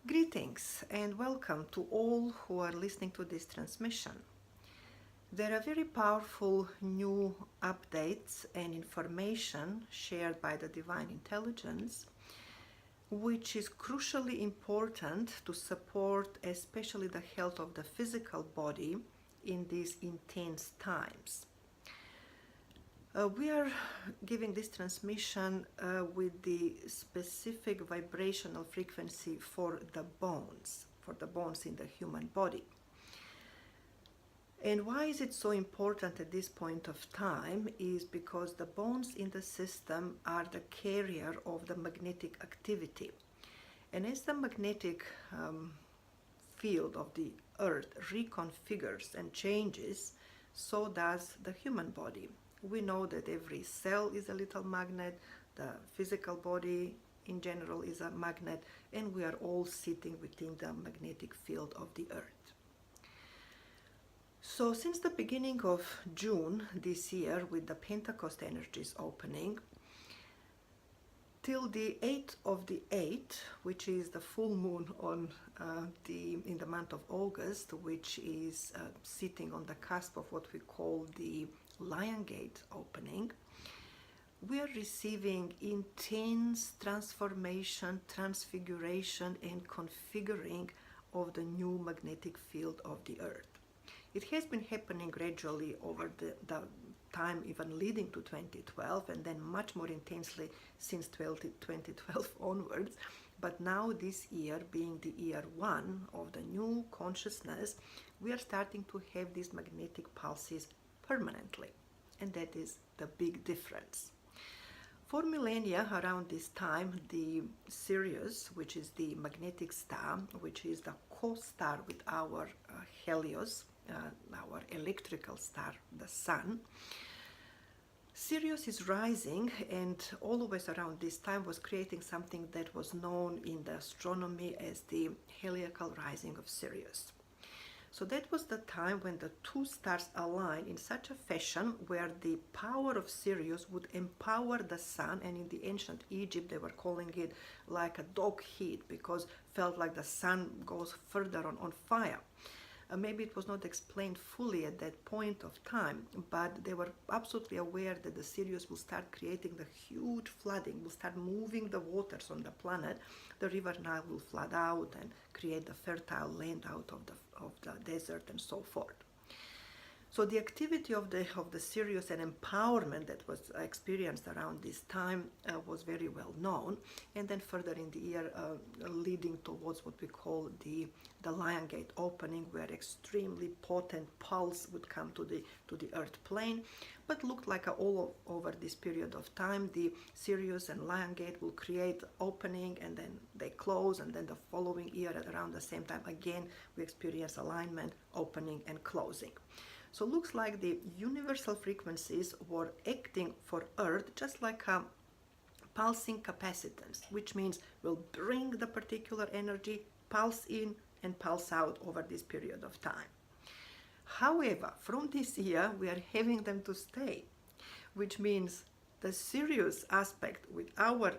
Greetings and welcome to all who are listening to this transmission. There are very powerful new updates and information shared by the Divine Intelligence, which is crucially important to support especially the health of the physical body in these intense times. We are giving this transmission with the specific vibrational frequency for the bones in the human body. And why is it so important at this point of time is because the bones in the system are the carrier of the magnetic activity. And as the magnetic field of the earth reconfigures and changes, so does the human body. We know that every cell is a little magnet, the physical body in general is a magnet, and we are all sitting within the magnetic field of the earth. So since the beginning of June this year, with the Pentecost energies opening, till the 8th of the 8th, which is the full moon on in the month of August, which is sitting on the cusp of what we call the Lion Gate opening, we are receiving intense transformation, transfiguration, and configuring of the new magnetic field of the earth. It has been happening gradually over the time even leading to 2012, and then much more intensely since 2012 onwards. But now this year, being the year one of the new consciousness, we are starting to have these magnetic pulses permanently, and that is the big difference. For millennia around this time, the Sirius, which is the magnetic star, which is the co-star with our Helios, our electrical star, the sun, Sirius is rising, and always around this time was creating something that was known in the astronomy as the heliacal rising of Sirius. So that was the time when the two stars align in such a fashion where the power of Sirius would empower the sun, and in the ancient Egypt they were calling it like a dog heat, because felt like the sun goes further on fire. Maybe it was not explained fully at that point of time, but they were absolutely aware that the Sirius will start creating the huge flooding, will start moving the waters on the planet. The river Nile will flood out and create the fertile land out of the desert and so forth. So the activity of the Sirius and empowerment that was experienced around this time was very well known, and then further in the year leading towards what we call the Lion Gate opening, where extremely potent pulse would come to the earth plane, but looked like all over this period of time the Sirius and Lion Gate will create opening, and then they close, and then the following year at around the same time again we experience alignment, opening and closing. So it looks like the universal frequencies were acting for Earth just like a pulsing capacitance, which means we'll bring the particular energy, pulse in and pulse out over this period of time. However, from this year we are having them to stay, which means the Sirius aspect with our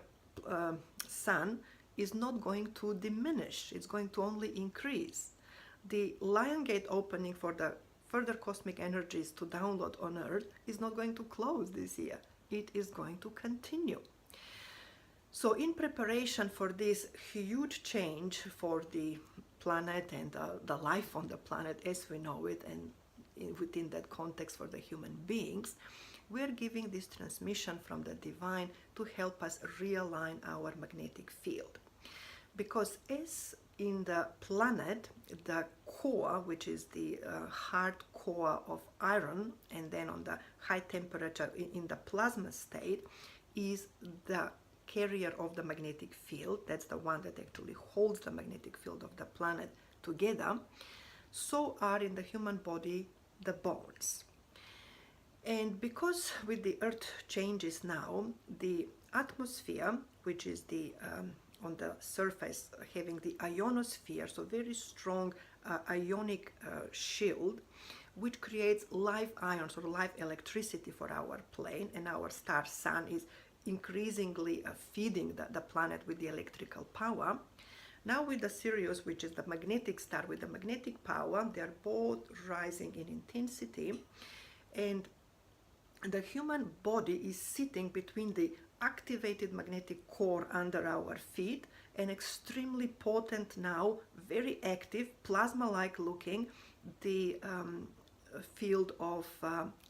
sun is not going to diminish, it's going to only increase. The Lion Gate opening for the further cosmic energies to download on Earth is not going to close this year. It is going to continue. So in preparation for this huge change for the planet and the life on the planet as we know it, and within that context for the human beings, we are giving this transmission from the divine to help us realign our magnetic field. Because as in the planet, the core, which is the hard core of iron, and then on the high temperature in the plasma state, is the carrier of the magnetic field. That's the one that actually holds the magnetic field of the planet together. So are in the human body the bones. And because with the earth changes now, the atmosphere, which is the on the surface having the ionosphere, so very strong ionic shield, which creates live ions or live electricity for our plane, and our star sun is increasingly feeding the planet with the electrical power. Now with the Sirius, which is the magnetic star with the magnetic power, they are both rising in intensity, and the human body is sitting between the activated magnetic core under our feet and extremely potent now, very active, plasma-like looking, the field of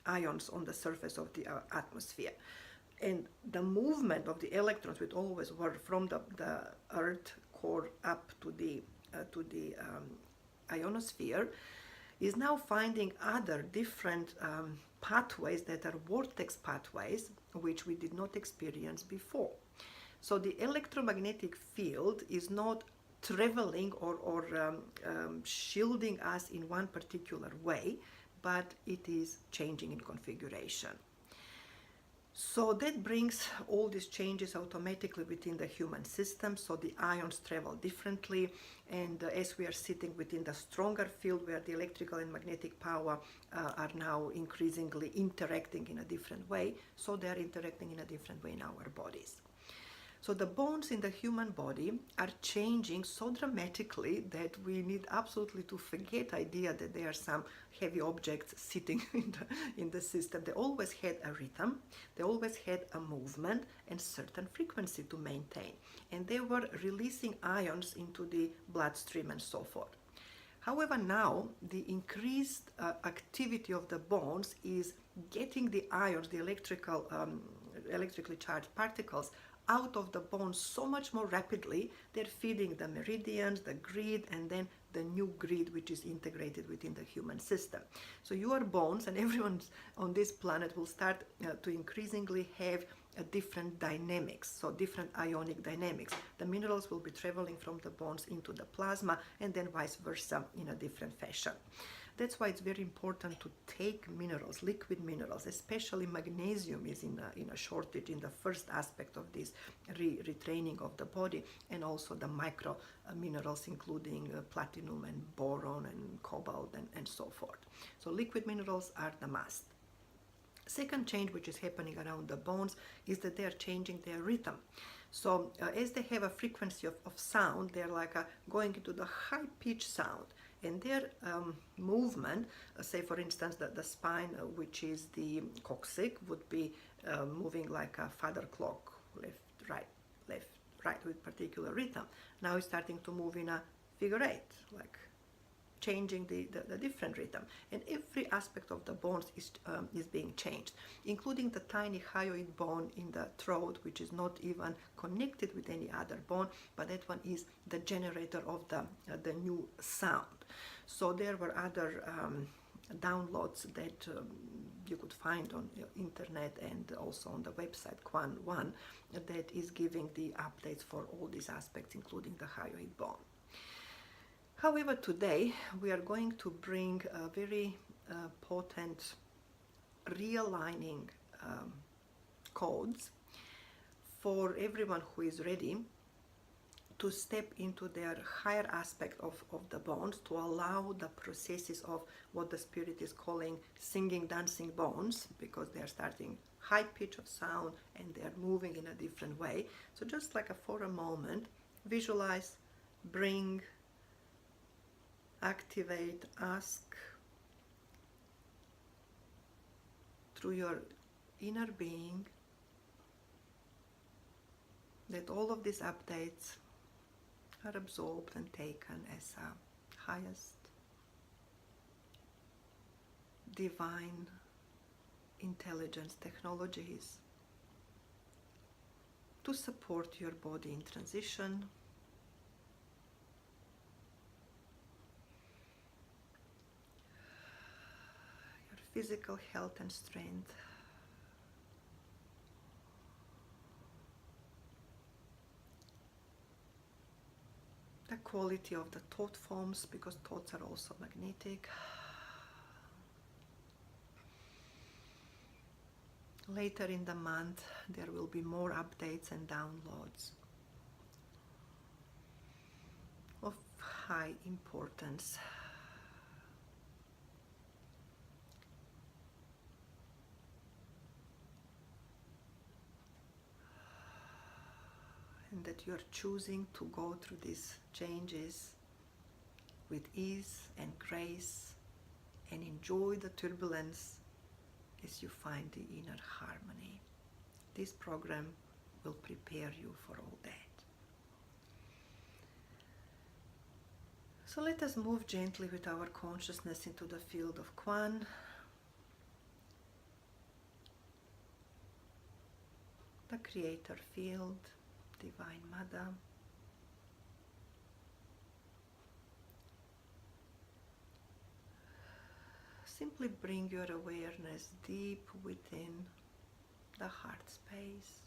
ions on the surface of the atmosphere. And the movement of the electrons, which always were from the Earth core up to the ionosphere, is now finding other different pathways that are vortex pathways, which we did not experience before. So the electromagnetic field is not traveling or shielding us in one particular way, but it is changing in configuration. So that brings all these changes automatically within the human system. So the ions travel differently, and as we are sitting within the stronger field where the electrical and magnetic power are now increasingly interacting in a different way, so they are interacting in a different way in our bodies. So the bones in the human body are changing so dramatically that we need absolutely to forget the idea that there are some heavy objects sitting in the system. They always had a rhythm, they always had a movement and certain frequency to maintain. And they were releasing ions into the bloodstream and so forth. However, now the increased activity of the bones is getting the ions, the electrically charged particles, out of the bones so much more rapidly. They're feeding the meridians, the grid, and then the new grid which is integrated within the human system. So your bones and everyone on this planet will start to increasingly have a different dynamics, so different ionic dynamics. The minerals will be traveling from the bones into the plasma and then vice versa in a different fashion. That's why it's very important to take minerals, liquid minerals, especially magnesium is in a shortage in the first aspect of this retraining of the body, and also the micro minerals including platinum and boron and cobalt and so forth. So liquid minerals are the must. Second change which is happening around the bones is that they are changing their rhythm. So as they have a frequency of sound, they're like going into the high-pitched sound. And their movement, say for instance the spine, which is the coccyx, would be moving like a father clock, left, right, with particular rhythm. Now it's starting to move in a figure eight, like changing the different rhythm. And every aspect of the bones is being changed, including the tiny hyoid bone in the throat, which is not even connected with any other bone, but that one is the generator of the new sound. So there were other downloads that you could find on the internet and also on the website Quan1 that is giving the updates for all these aspects, including the hyoid bone. However, today we are going to bring a very potent realigning codes for everyone who is ready to step into their higher aspect of the bones, to allow the processes of what the spirit is calling singing, dancing bones, because they are starting high pitch of sound and they are moving in a different way. So just like for a moment, visualize, bring, activate, ask through your inner being that all of these updates are absorbed and taken as highest divine intelligence technologies to support your body in transition, your physical health and strength, the quality of the thought forms, because thoughts are also magnetic. Later in the month, there will be more updates and downloads of high importance. And that you're choosing to go through these changes with ease and grace and enjoy the turbulence as you find the inner harmony. This program will prepare you for all that. So let us move gently with our consciousness into the field of Quan. The Creator field, Divine Mother. Simply bring your awareness deep within the heart space.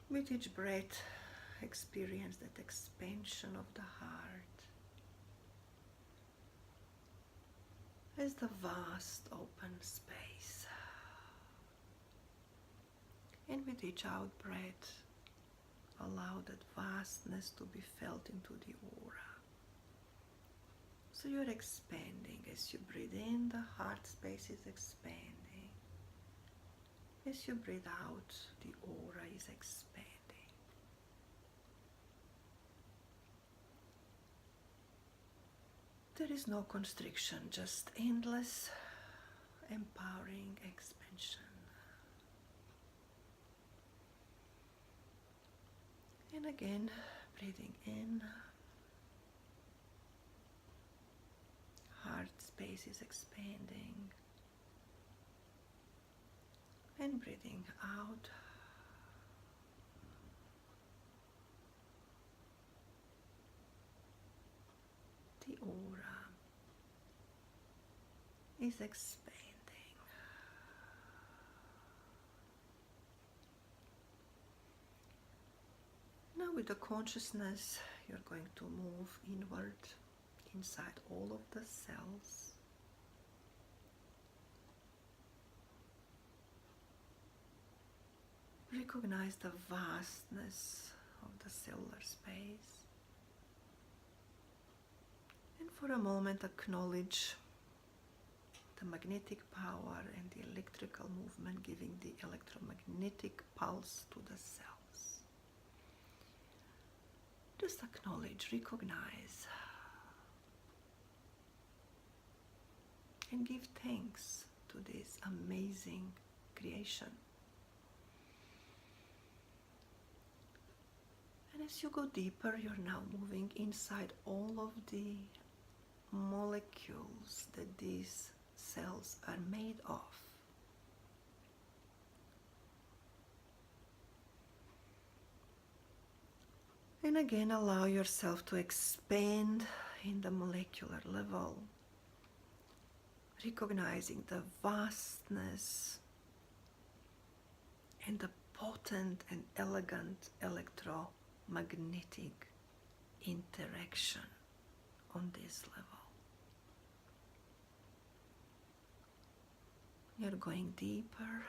With each breath, experience that expansion of the heart as the vast open space. And with each out breath, allow that vastness to be felt into the aura. So you're expanding. As you breathe in, the heart space is expanding. As you breathe out, the aura is expanding. There is no constriction, just endless, empowering expansion. And again, breathing in. Heart space is expanding. And breathing out. The aura is expanding. Now with the consciousness, you're going to move inward inside all of the cells. Recognize the vastness of the cellular space. And for a moment acknowledge the magnetic power and the electrical movement giving the electromagnetic pulse to the cells. Just acknowledge, recognize, and give thanks to this amazing creation. And as you go deeper, you're now moving inside all of the molecules that these cells are made of. And again, allow yourself to expand in the molecular level, recognizing the vastness and the potent and elegant electromagnetic interaction on this level. You're going deeper,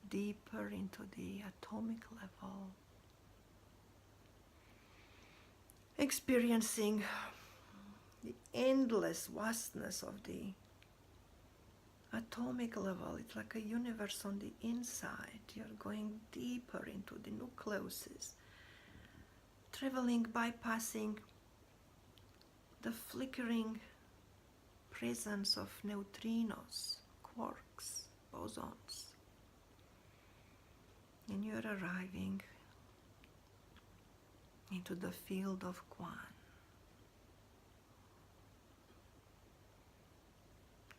deeper into the atomic level, experiencing the endless vastness of the atomic level. It's like a universe on the inside. You're going deeper into the nucleuses, traveling, bypassing the flickering presence of neutrinos, quarks, bosons. And you're arriving into the field of Quan.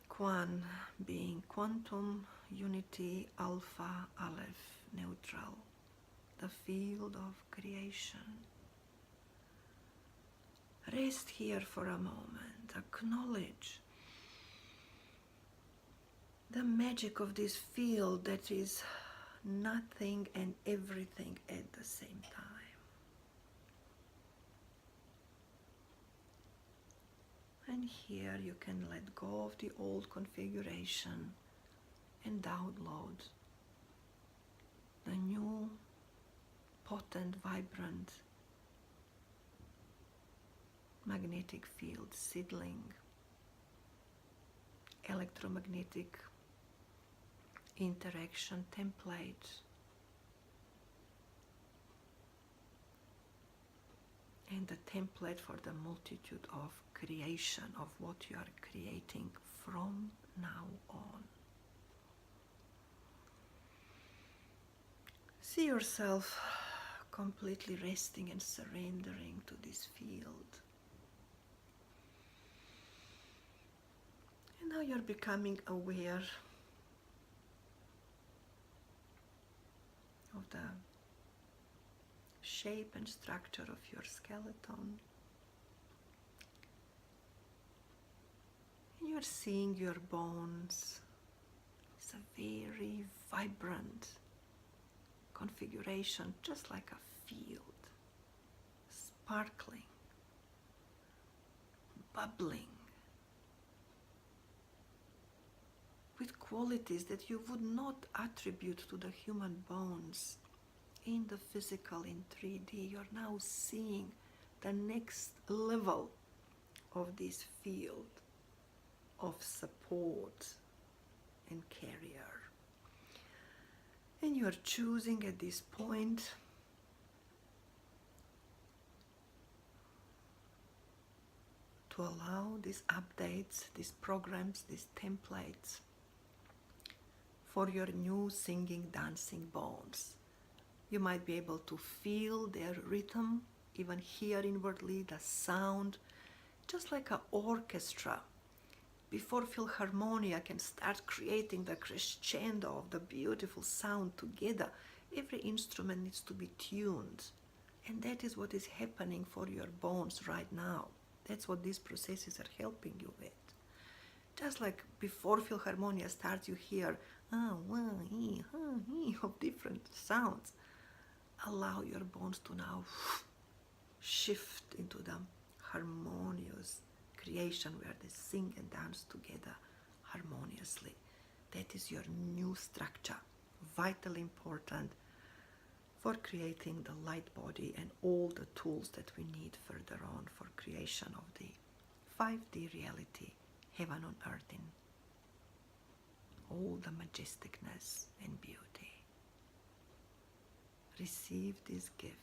Quan being quantum unity alpha aleph neutral, the field of creation. Rest here for a moment, acknowledge the magic of this field that is nothing and everything at the same time. And here you can let go of the old configuration and download the new, potent, vibrant magnetic field, seedling, electromagnetic interaction template. And the template for the multitude of creation of what you are creating from now on. See yourself completely resting and surrendering to this field. And now you're becoming aware of the shape and structure of your skeleton. And you're seeing your bones. It's a very vibrant configuration, just like a field, sparkling, bubbling, with qualities that you would not attribute to the human bones in the physical, in 3D. You're now seeing the next level of this field of support and carrier. And you're choosing at this point to allow these updates, these programs, these templates for your new singing, dancing bones. You might be able to feel their rhythm, even hear inwardly the sound, just like an orchestra. Before Philharmonia can start creating the crescendo of the beautiful sound together, every instrument needs to be tuned. And that is what is happening for your bones right now. That's what these processes are helping you with. Just like before Philharmonia starts, you hear of different sounds. Allow your bones to now shift into the harmonious creation where they sing and dance together harmoniously. That is your new structure, vitally important for creating the light body and all the tools that we need further on for creation of the 5D reality, heaven on earth in all the majesticness and beauty. Receive this gift.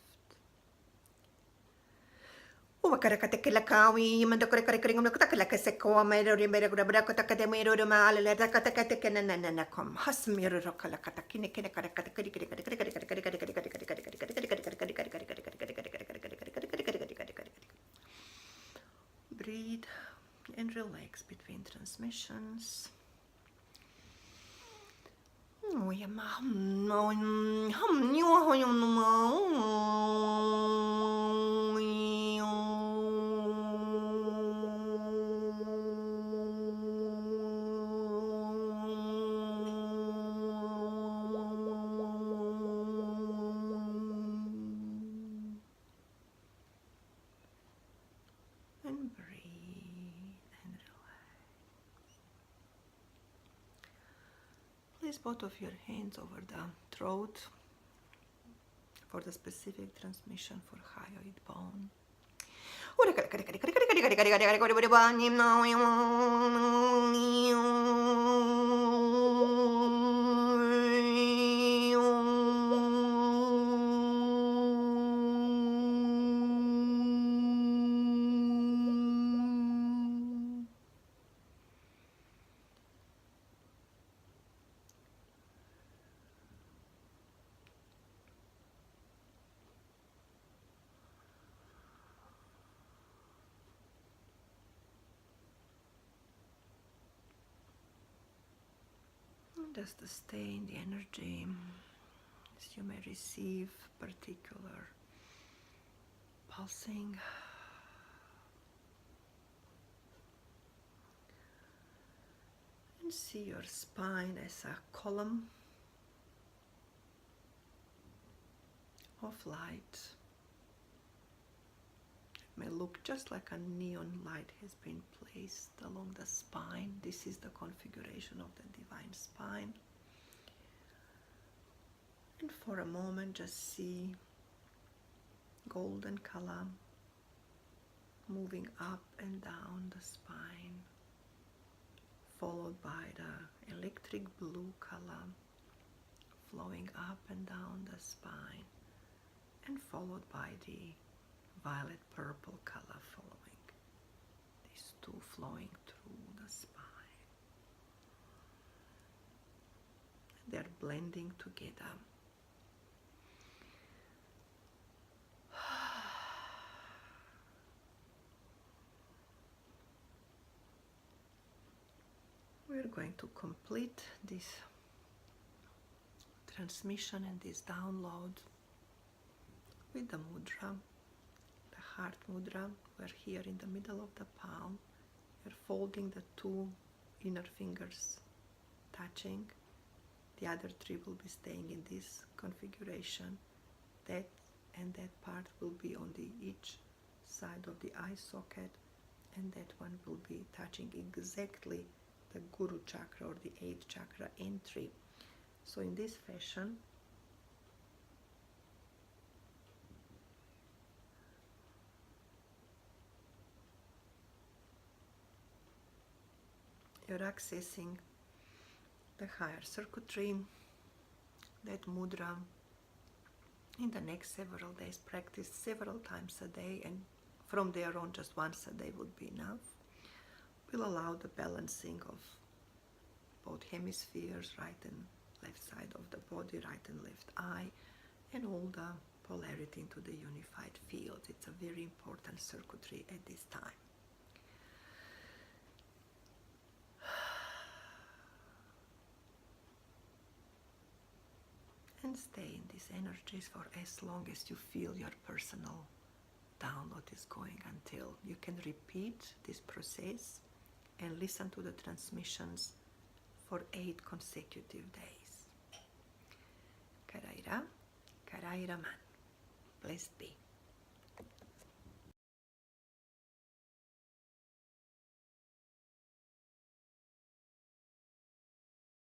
Breathe and relax between transmissions. And breathe and relax. Place both of your hands over the throat for the specific transmission for hyoid bone. Just to stay in the energy, as you may receive particular pulsing. And see your spine as a column of light. It may look just like a neon light has been placed along the spine. This is the configuration of the divine spine. And for a moment just see golden color moving up and down the spine, followed by the electric blue color flowing up and down the spine, and followed by the violet purple color following. These two flowing through the spine. They're blending together. We're going to complete this transmission and this download with the mudra, the heart mudra. We're here in the middle of the palm. We're folding the two inner fingers, touching. The other three will be staying in this configuration. That and that part will be on the each side of the eye socket, and that one will be touching exactly the Guru chakra or the 8th chakra entry. So in this fashion, you're accessing the higher circuitry, that mudra. In the next several days, practice several times a day, and from there on just once a day would be enough. Will allow the balancing of both hemispheres, right and left side of the body, right and left eye, and all the polarity into the unified field. It's a very important circuitry at this time. And stay in these energies for as long as you feel your personal download is going, until you can repeat this process and listen to the transmissions for 8 consecutive days. Karaira, Karaira Man. Blessed be.